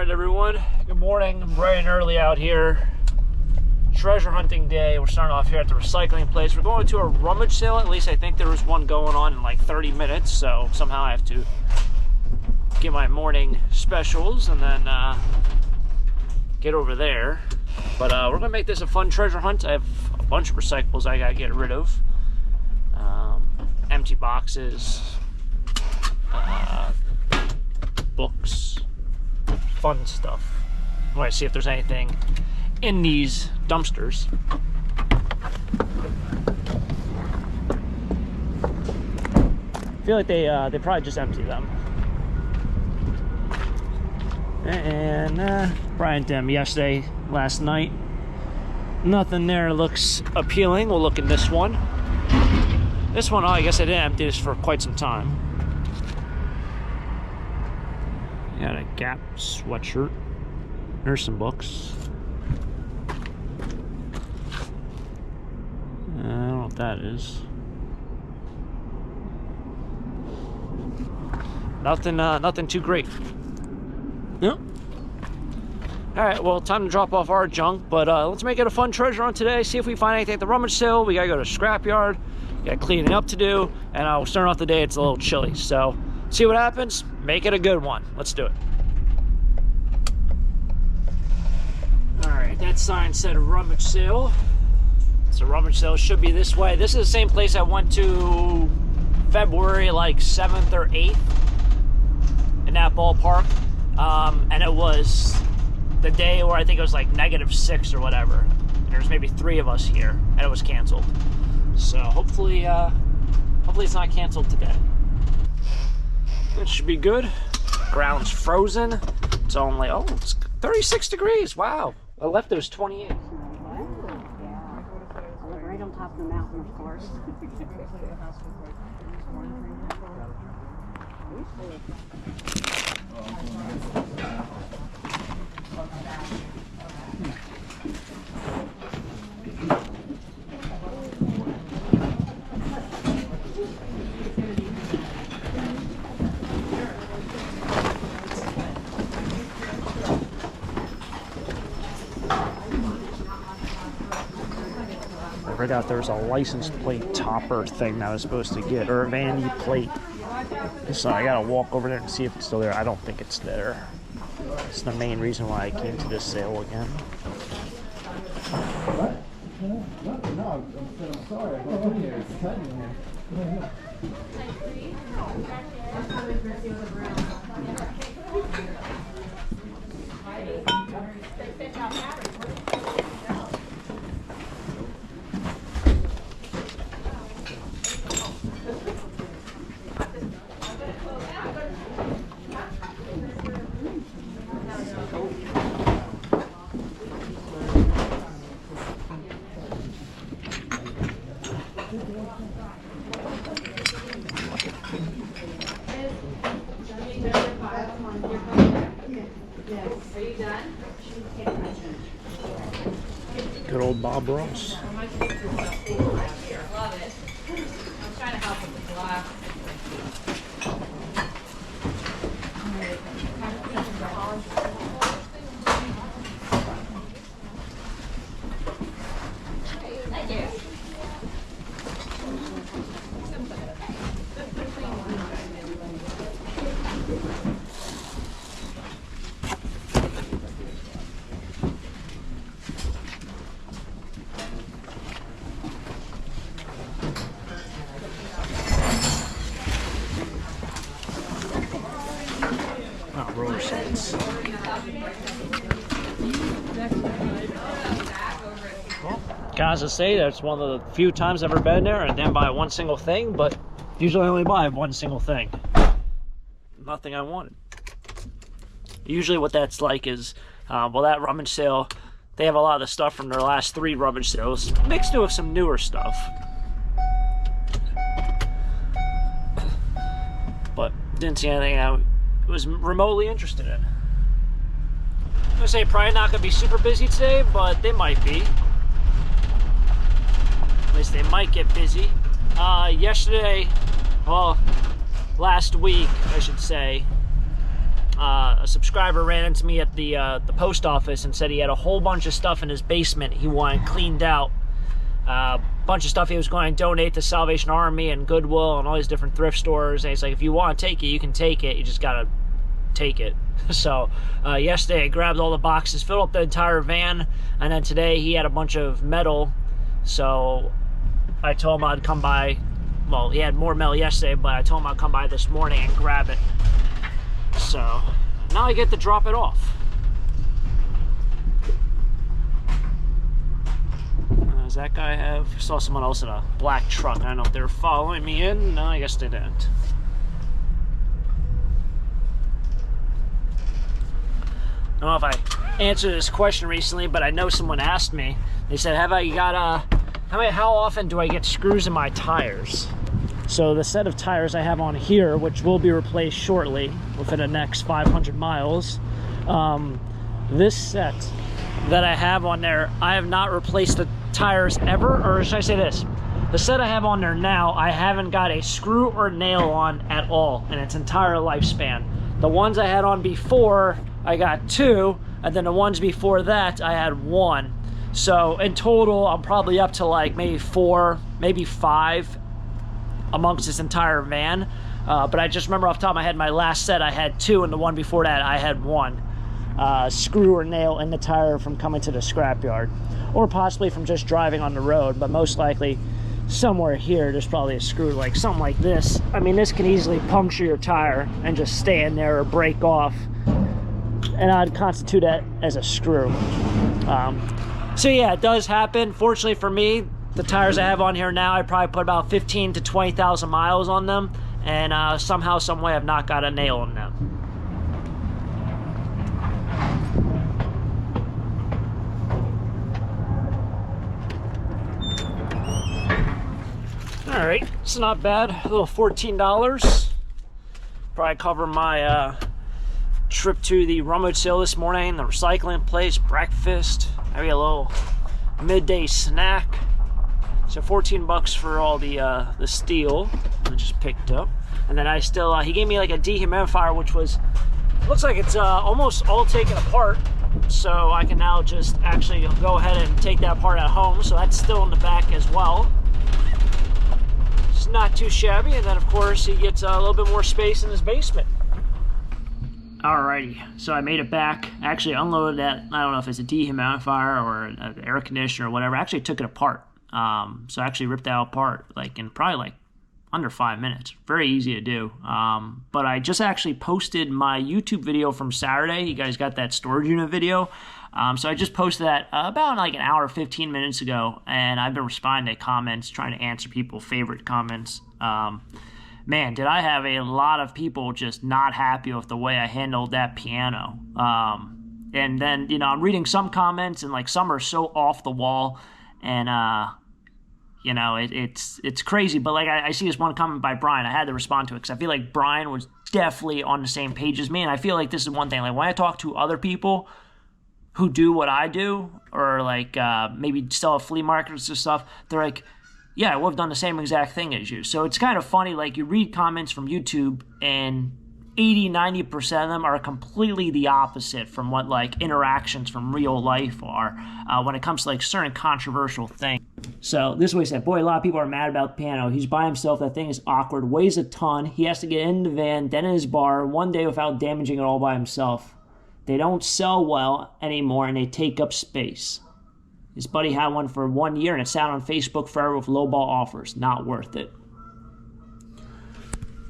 Alright everyone, good morning. I'm bright and early out here. Treasure hunting day. We're starting off here at the recycling place. We're going to a rummage sale. At least I think there was one going on in like 30 minutes. So somehow I have to get my morning specials and then get over there. But we're going to make this a fun treasure hunt. I have a bunch of recyclables I got to get rid of. Empty boxes, books, fun stuff. I want to see if there's anything in these dumpsters. I feel like they probably just empty them. And Brian did them yesterday, last night. Nothing there looks appealing. We'll look in this one. This one, oh, I guess I didn't empty this for quite some time. Got a Gap sweatshirt. There's some books. I don't know what that is. Nothing too great. Yep. Alright, well, time to drop off our junk, but let's make it a fun treasure hunt today. See if we find anything at the rummage sale. We gotta go to scrapyard. Got cleaning up to do, and we're starting off the day. It's a little chilly, so see what happens. Make it a good one. Let's do it. All right, that sign said rummage sale. So rummage sale should be this way. This is the same place I went to February like 7th or 8th in that ballpark, and it was the day where I think it was like -6 or whatever. There was maybe 3 of us here, and it was canceled. So hopefully it's not canceled today. It should be good. Ground's frozen. It's only, oh, it's 36 degrees. Wow. I left it was 28. Yeah. Right on top of the mountain, of course. I read out there was a license plate topper thing that I was supposed to get, or a vanity plate. So I gotta walk over there and see if it's still there. I don't think it's there. It's the main reason why I came to this sale again. What? No, I'm sorry. I'm cutting you. Good old Bob Ross. Roller skates. Well, guys, I say that's one of the few times I've ever been there and didn't buy one single thing, but usually I only buy one single thing. Nothing I wanted. Usually what that's like is, well, that rummage sale, they have a lot of the stuff from their last 3 rummage sales, mixed in with some newer stuff. But didn't see anything I was remotely interested in. I'm gonna say probably not gonna be super busy today, but they might be. At least they might get busy. Yesterday, well, last week, I should say, a subscriber ran into me at the post office and said he had a whole bunch of stuff in his basement he wanted cleaned out. A bunch of stuff he was going to donate to Salvation Army and Goodwill and all these different thrift stores. And he's like, if you want to take it, you can take it. You just got to take it. So yesterday I grabbed all the boxes, filled up the entire van, and then today he had a bunch of metal. So I told him I'd come by. Well, he had more metal yesterday, but I told him I'd come by this morning and grab it. So now I get to drop it off. Does that guy have? I saw someone else in a black truck. I don't know if they're following me in. No, I guess they didn't. I don't know if I answered this question recently, but I know someone asked me. They said, how often do I get screws in my tires? So the set of tires I have on here, which will be replaced shortly within the next 500 miles, this set that I have on there, I have not replaced the tires ever, or should I say this? The set I have on there now, I haven't got a screw or nail on at all in its entire lifespan. The ones I had on before, I got 2, and then the ones before that, I had 1. So in total, I'm probably up to like maybe 4, maybe 5 amongst this entire van. But I just remember off the top of my head, my last set I had 2, and the one before that I had 1 screw or nail in the tire from coming to the scrapyard, or possibly from just driving on the road. But most likely somewhere here there's probably a screw, like something like this. I mean, this can easily puncture your tire and just stay in there or break off, and I'd constitute that as a screw. So yeah, it does happen. Fortunately for me, the tires I have on here now, I probably put about 15 to 20,000 miles on them, and somehow, some way, I've not got a nail in them. All right, it's not bad. A little $14. Probably cover my trip to the Rummage sale this morning, the recycling place, breakfast, maybe a little midday snack. So 14 bucks for all the steel I just picked up. And then I still, he gave me like a dehumidifier, which was, looks like it's almost all taken apart. So I can now just actually go ahead and take that apart at home. So that's still in the back as well. It's not too shabby. And then of course he gets a little bit more space in his basement. Alrighty, so I made it back. I actually unloaded that, I don't know if it's a dehumidifier or an air conditioner or whatever. I actually took it apart. So I actually ripped that apart like in probably like under 5 minutes. Very easy to do. But I just actually posted my YouTube video from Saturday. You guys got that storage unit video. So I just posted that about like an hour, 15 minutes ago. And I've been responding to comments, trying to answer people's favorite comments. Man, did I have a lot of people just not happy with the way I handled that piano. And then, you know, I'm reading some comments and like some are so off the wall. And, you know, it's crazy. But like I see this one comment by Brian. I had to respond to it because I feel like Brian was definitely on the same page as me. And I feel like this is one thing. Like when I talk to other people who do what I do, or like maybe sell at flea markets or stuff, they're like, yeah, I would have done the same exact thing as you. So it's kind of funny, like you read comments from YouTube and 80-90% of them are completely the opposite from what like interactions from real life are when it comes to like certain controversial things. So this is what he said. Boy, a lot of people are mad about the piano. He's by himself. That thing is awkward, weighs a ton. He has to get in the van, then in his bar, one day without damaging it all by himself. They don't sell well anymore and they take up space. His buddy had one for 1 year and it sat on Facebook forever with lowball offers. Not worth it.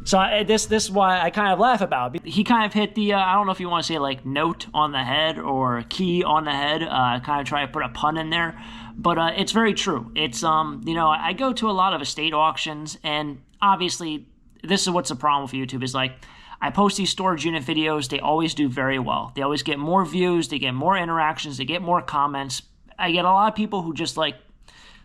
So this is why I kind of laugh about it. He kind of hit the, I don't know if you want to say like note on the head or key on the head. Kind of try to put a pun in there. But it's very true. It's, you know, I go to a lot of estate auctions and obviously this is what's the problem with YouTube is like, I post these storage unit videos. They always do very well. They always get more views. They get more interactions. They get more comments. I get a lot of people who just like,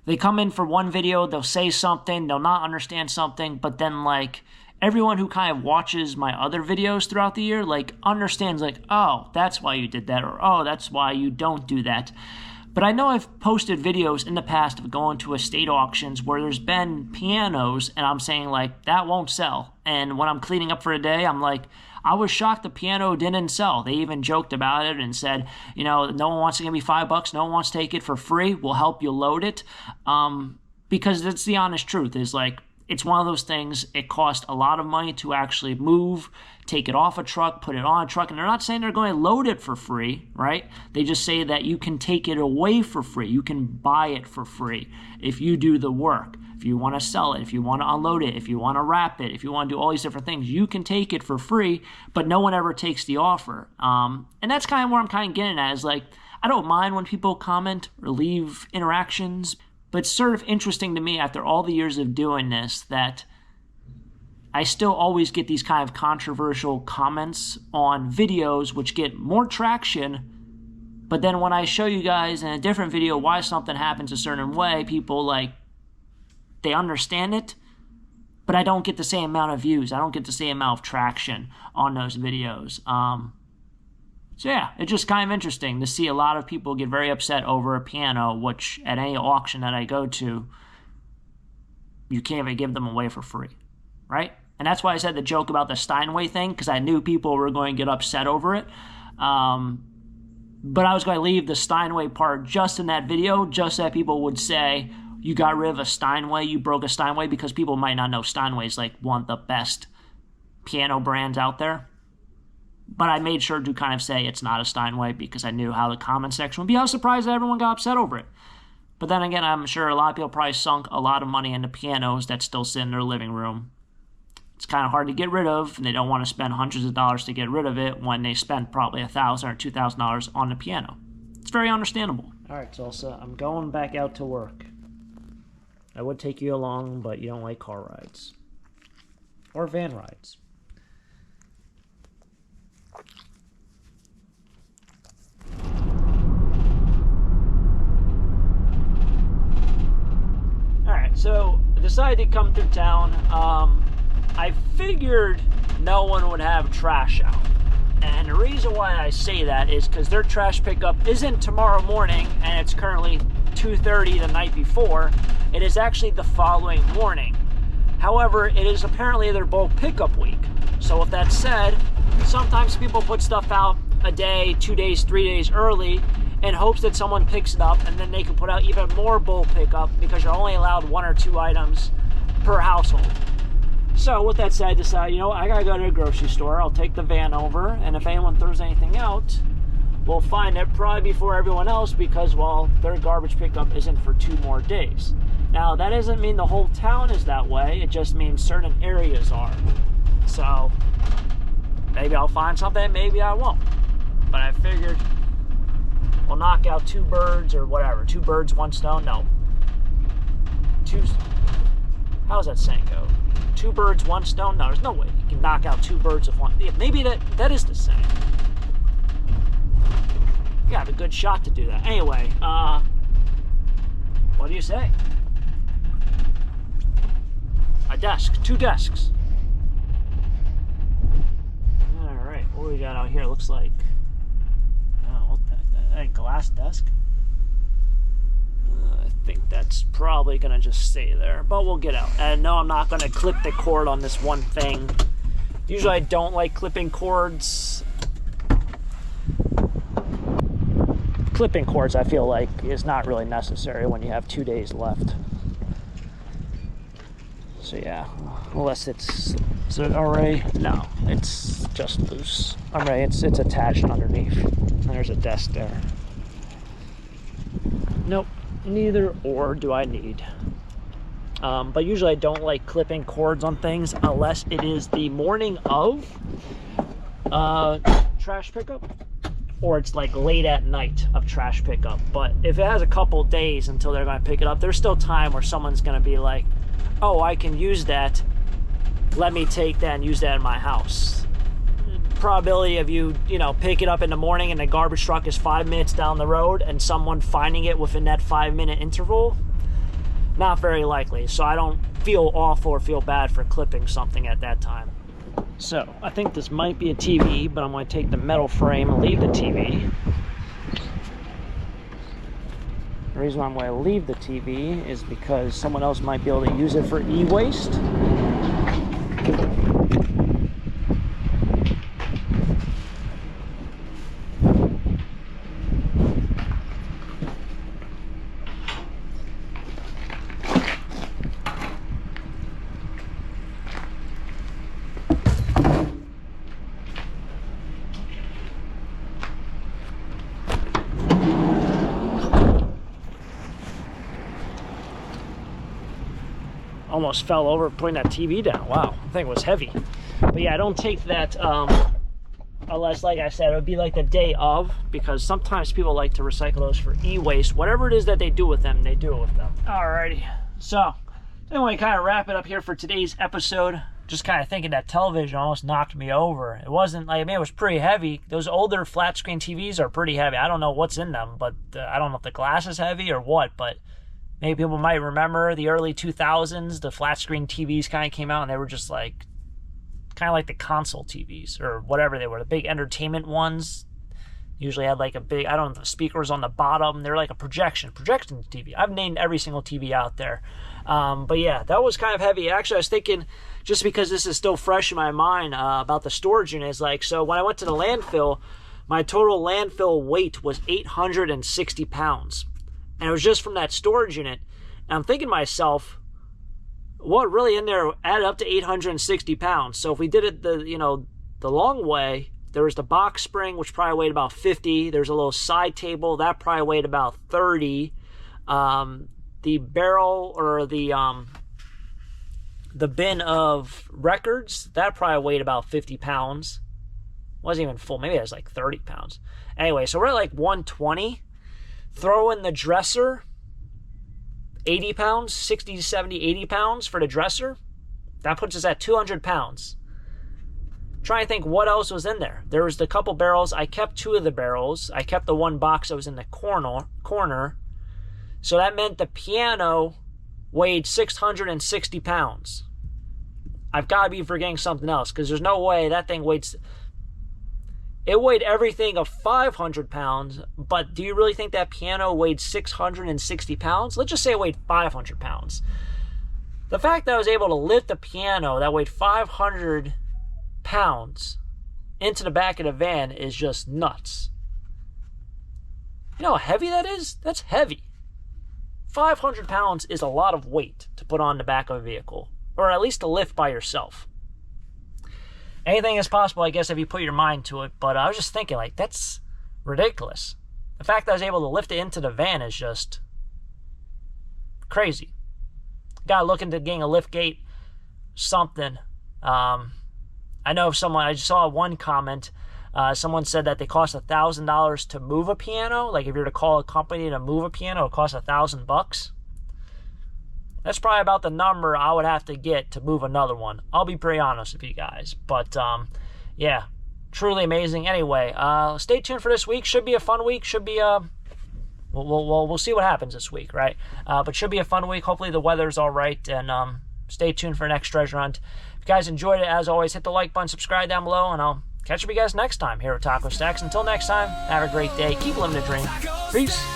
they come in for one video, they'll say something, they'll not understand something, but then like everyone who kind of watches my other videos throughout the year, like understands like, oh, that's why you did that, or oh, that's why you don't do that. But I know I've posted videos in the past of going to estate auctions where there's been pianos and I'm saying like, that won't sell. And when I'm cleaning up for a day, I'm like, I was shocked the piano didn't sell. They even joked about it and said, you know, no one wants to give me $5. No one wants to take it for free. We'll help you load it. Because that's the honest truth, is like, it's one of those things, it costs a lot of money to actually move, take it off a truck, put it on a truck, and they're not saying they're going to load it for free, right? They just say that you can take it away for free. You can buy it for free if you do the work. If you want to sell it, if you want to unload it, if you want to wrap it, if you want to do all these different things, you can take it for free, but no one ever takes the offer. And that's kind of where I'm kind of getting at, is like, I don't mind when people comment or leave interactions, but it's sort of interesting to me after all the years of doing this that I still always get these kind of controversial comments on videos which get more traction, but then when I show you guys in a different video why something happens a certain way, people like, they understand it, but I don't get the same amount of views. I don't get the same amount of traction on those videos. So yeah, it's just kind of interesting to see a lot of people get very upset over a piano, which at any auction that I go to, you can't even give them away for free, right? And that's why I said the joke about the Steinway thing, because I knew people were going to get upset over it. But I was going to leave the Steinway part just in that video, just so that people would say, you got rid of a Steinway, you broke a Steinway, because people might not know Steinway is like one of the best piano brands out there. But I made sure to kind of say it's not a Steinway because I knew how the comment section would be. I was surprised that everyone got upset over it. But then again, I'm sure a lot of people probably sunk a lot of money into pianos that still sit in their living room. It's kind of hard to get rid of, and they don't want to spend hundreds of dollars to get rid of it when they spent probably $1,000 or $2,000 on the piano. It's very understandable. All right, Tulsa, I'm going back out to work. I would take you along, but you don't like car rides. Or van rides. Alright, so I decided to come through town. I figured no one would have trash out. And the reason why I say that is because their trash pickup isn't tomorrow morning, and it's currently 2:30 the night before. It is actually the following morning. However, it is apparently their bulk pickup week. So with that said, sometimes people put stuff out a day, 2 days, 3 days early in hopes that someone picks it up, and then they can put out even more bulk pickup because you're only allowed 1 or 2 items per household. So with that said, I decided, you know, I gotta go to a grocery store. I'll take the van over, and if anyone throws anything out, we'll find it probably before everyone else because, well, their garbage pickup isn't for 2 more days. Now, that doesn't mean the whole town is that way. It just means certain areas are. So, maybe I'll find something, maybe I won't. But I figured we'll knock out 2 birds or whatever. 2 birds, 1 stone? No. How does that saying go? 2 birds, 1 stone? No, there's no way you can knock out 2 birds with 1. Yeah, maybe that is the saying. You gotta have a good shot to do that. Anyway, what do you say? A desk. 2 desks. Alright, what do we got out here? Looks like... Oh, what that glass desk? I think that's probably gonna just stay there, but we'll get out. And no, I'm not gonna clip the cord on this one thing. Usually I don't like clipping cords. Clipping cords, I feel like, is not really necessary when you have 2 days left. So yeah, unless it's... Is it already? No, it's just loose. It's attached underneath. And there's a desk there. Nope, neither or do I need. But usually I don't like clipping cords on things unless it is the morning of trash pickup, or it's like late at night of trash pickup. But if it has a couple days until they're going to pick it up, there's still time where someone's going to be like, oh, I can use that. Let me take that and use that in my house. Probability of you pick it up in the morning and the garbage truck is 5 minutes down the road and someone finding it within that 5-minute interval, not very likely. So I don't feel awful or feel bad for clipping something at that time. So I think this might be a TV, but I'm going to take the metal frame and leave the TV. The reason I'm going to leave the TV is because someone else might be able to use it for e-waste. almost fell over putting that TV down. Wow, the thing was heavy. But yeah, I don't take that unless, like I said, it would be like the day of, because sometimes people like to recycle those for e-waste. Whatever it is that they do with them, they do it with them. Alrighty, so anyway, kind of wrap it up here for today's episode. Just kind of thinking that television almost knocked me over. It wasn't like, I mean, it was pretty heavy. Those older flat screen TVs are pretty heavy. I don't know what's in them, but I don't know if the glass is heavy or what, but maybe people might remember the early 2000s, the flat screen TVs kind of came out and they were just like, kind of like the console TVs or whatever they were, the big entertainment ones. Usually had like a big, I don't know, the speakers on the bottom. They're like a projection TV. I've named every single TV out there. But yeah, that was kind of heavy. Actually, I was thinking, just because this is still fresh in my mind, about the storage units. Like, so when I went to the landfill, my total landfill weight was 860 pounds. And it was just from that storage unit. And I'm thinking to myself, what really in there added up to 860 pounds? So if we did it the long way, there was the box spring, which probably weighed about 50. There's a little side table that probably weighed about 30. The barrel or the bin of records, that probably weighed about 50 pounds. Wasn't even full. Maybe it was like 30 pounds. Anyway, so we're at like 120. Throw in the dresser, 80 pounds, 60, 70, 80 pounds for the dresser. That puts us at 200 pounds. Try and think what else was in there. There was the couple barrels. I kept 2 of the barrels. I kept the one box that was in the corner. So that meant the piano weighed 660 pounds. I've got to be forgetting something else, because there's no way that thing weighed... It weighed everything of 500 pounds, but do you really think that piano weighed 660 pounds? Let's just say it weighed 500 pounds. The fact that I was able to lift a piano that weighed 500 pounds into the back of the van is just nuts. You know how heavy that is? That's heavy. 500 pounds is a lot of weight to put on the back of a vehicle, or at least to lift by yourself. Anything is possible, I guess, if you put your mind to it, but I was just thinking, like, that's ridiculous. The fact that I was able to lift it into the van is just crazy. Gotta look into getting a lift gate, something. I know if someone, I just saw one comment, someone said that they cost $1,000 to move a piano. Like, if you're to call a company to move a piano, it costs $1,000. That's probably about the number I would have to get to move another one. I'll be pretty honest with you guys. But, yeah, truly amazing. Anyway, stay tuned for this week. Should be a fun week. Should be we'll see what happens this week, right? But should be a fun week. Hopefully the weather's all right. And stay tuned for the next treasure hunt. If you guys enjoyed it, as always, hit the like button, subscribe down below, and I'll catch up with you guys next time here at Taco Stacks. Until next time, have a great day. Keep living the dream. Peace.